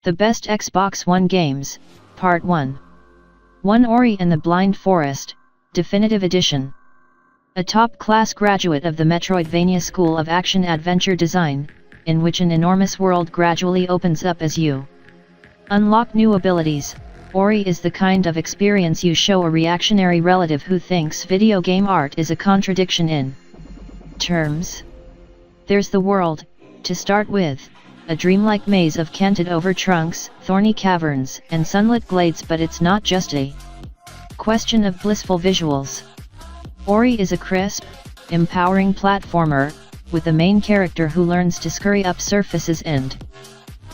The Best Xbox One Games, Part 1. 1 Ori and the Blind Forest, Definitive Edition. A top-class graduate of the Metroidvania School of Action-Adventure Design, in which an enormous world gradually opens up as you unlock new abilities, Ori is the kind of experience you show a reactionary relative who thinks video game art is a contradiction in terms. There's the world, to start with, a dreamlike maze of canted-over trunks, thorny caverns, and sunlit glades, but it's not just a question of blissful visuals. Ori is a crisp, empowering platformer, with the main character who learns to scurry up surfaces and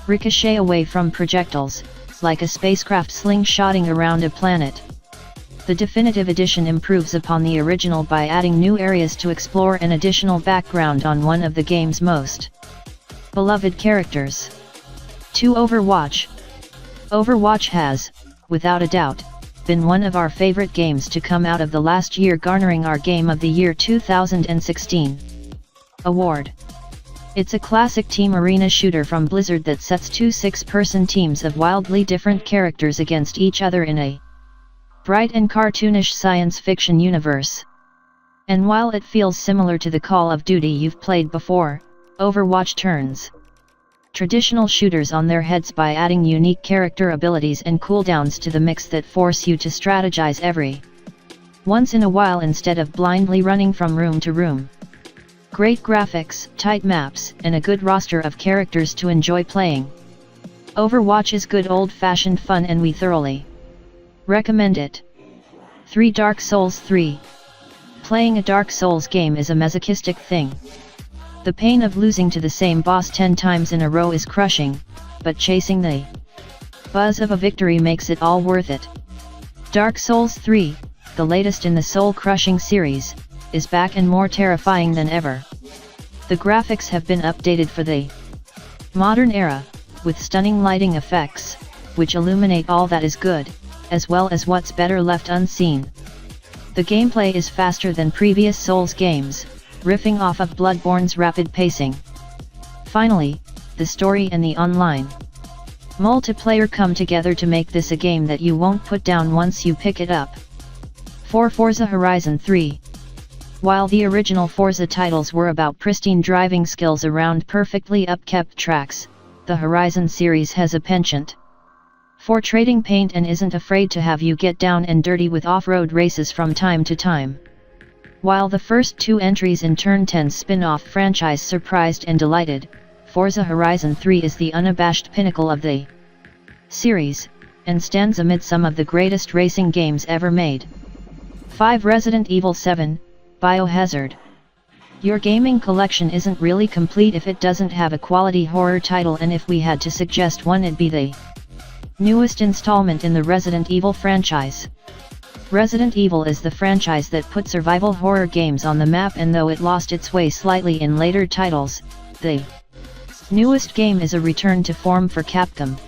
ricochet away from projectiles, like a spacecraft sling-shotting around a planet. The Definitive Edition improves upon the original by adding new areas to explore and additional background on one of the game's most beloved characters. 2 Overwatch. Overwatch has, without a doubt, been one of our favorite games to come out of the last year, garnering our Game of the Year 2016 award. It's a classic team arena shooter from Blizzard that sets two 6-person teams of wildly different characters against each other in a bright and cartoonish science fiction universe. And while it feels similar to the Call of Duty you've played before, Overwatch turns traditional shooters on their heads by adding unique character abilities and cooldowns to the mix that force you to strategize every once in a while instead of blindly running from room to room. Great graphics, tight maps, and a good roster of characters to enjoy playing. Overwatch is good old-fashioned fun and we thoroughly recommend it. 3 Dark Souls 3. Playing a Dark Souls game is a masochistic thing. The pain of losing to the same boss 10 times in a row is crushing, but chasing the buzz of a victory makes it all worth it. Dark Souls 3, the latest in the soul-crushing series, is back and more terrifying than ever. The graphics have been updated for the modern era, with stunning lighting effects, which illuminate all that is good, as well as what's better left unseen. The gameplay is faster than previous Souls games, riffing off of Bloodborne's rapid pacing. Finally, the story and the online multiplayer come together to make this a game that you won't put down once you pick it up. 4 Forza Horizon 3. While the original Forza titles were about pristine driving skills around perfectly upkept tracks, the Horizon series has a penchant for trading paint and isn't afraid to have you get down and dirty with off-road races from time to time. While the first 2 entries in Turn 10's spin-off franchise surprised and delighted, Forza Horizon 3 is the unabashed pinnacle of the series, and stands amid some of the greatest racing games ever made. 5 Resident Evil 7, Biohazard. Your gaming collection isn't really complete if it doesn't have a quality horror title, and if we had to suggest one, it'd be the newest installment in the Resident Evil franchise. Resident Evil is the franchise that put survival horror games on the map, and though it lost its way slightly in later titles, the newest game is a return to form for Capcom.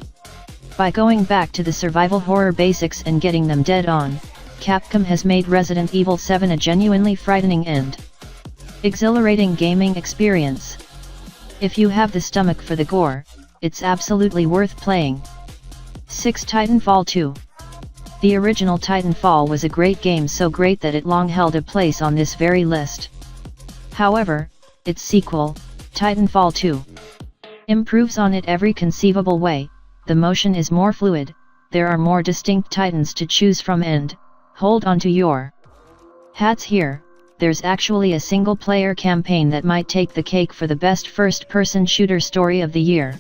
By going back to the survival horror basics and getting them dead on, Capcom has made Resident Evil 7 a genuinely frightening and exhilarating gaming experience. If you have the stomach for the gore, it's absolutely worth playing. 6 Titanfall 2. The original Titanfall was a great game, so great that it long held a place on this very list. However, its sequel, Titanfall 2, improves on it every conceivable way. The motion is more fluid, there are more distinct titans to choose from, and hold on to your hats here, there's actually a single-player campaign that might take the cake for the best first-person shooter story of the year.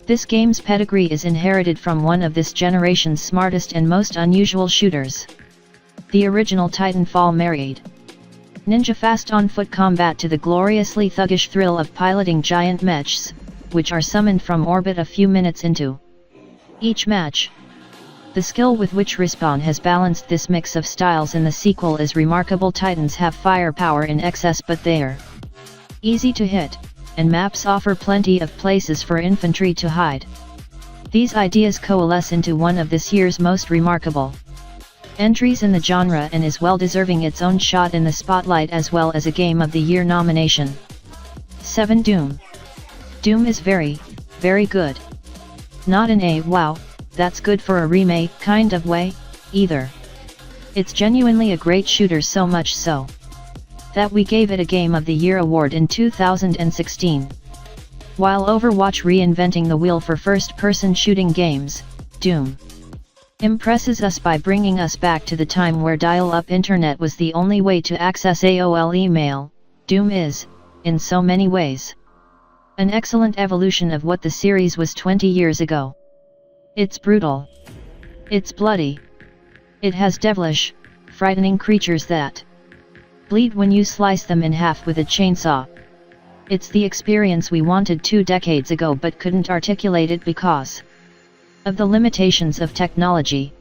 This game's pedigree is inherited from one of this generation's smartest and most unusual shooters. The original Titanfall married ninja fast on-foot combat to the gloriously thuggish thrill of piloting giant mechs, which are summoned from orbit a few minutes into each match. The skill with which Respawn has balanced this mix of styles in the sequel is remarkable. Titans have firepower in excess, but they're easy to hit, and maps offer plenty of places for infantry to hide. These ideas coalesce into one of this year's most remarkable entries in the genre, and is well deserving its own shot in the spotlight as well as a Game of the Year nomination. 7 Doom. Doom is very, very good. Not in a "wow, that's good for a remake" kind of way, either. It's genuinely a great shooter, so much so that we gave it a Game of the Year award in 2016. While Overwatch, reinventing the wheel for first-person shooting games, Doom impresses us by bringing us back to the time where dial-up internet was the only way to access AOL email. Doom is, in so many ways, an excellent evolution of what the series was 20 years ago. It's brutal. It's bloody. It has devilish, frightening creatures that bleed when you slice them in half with a chainsaw. It's the experience we wanted 2 decades ago but couldn't articulate it because of the limitations of technology.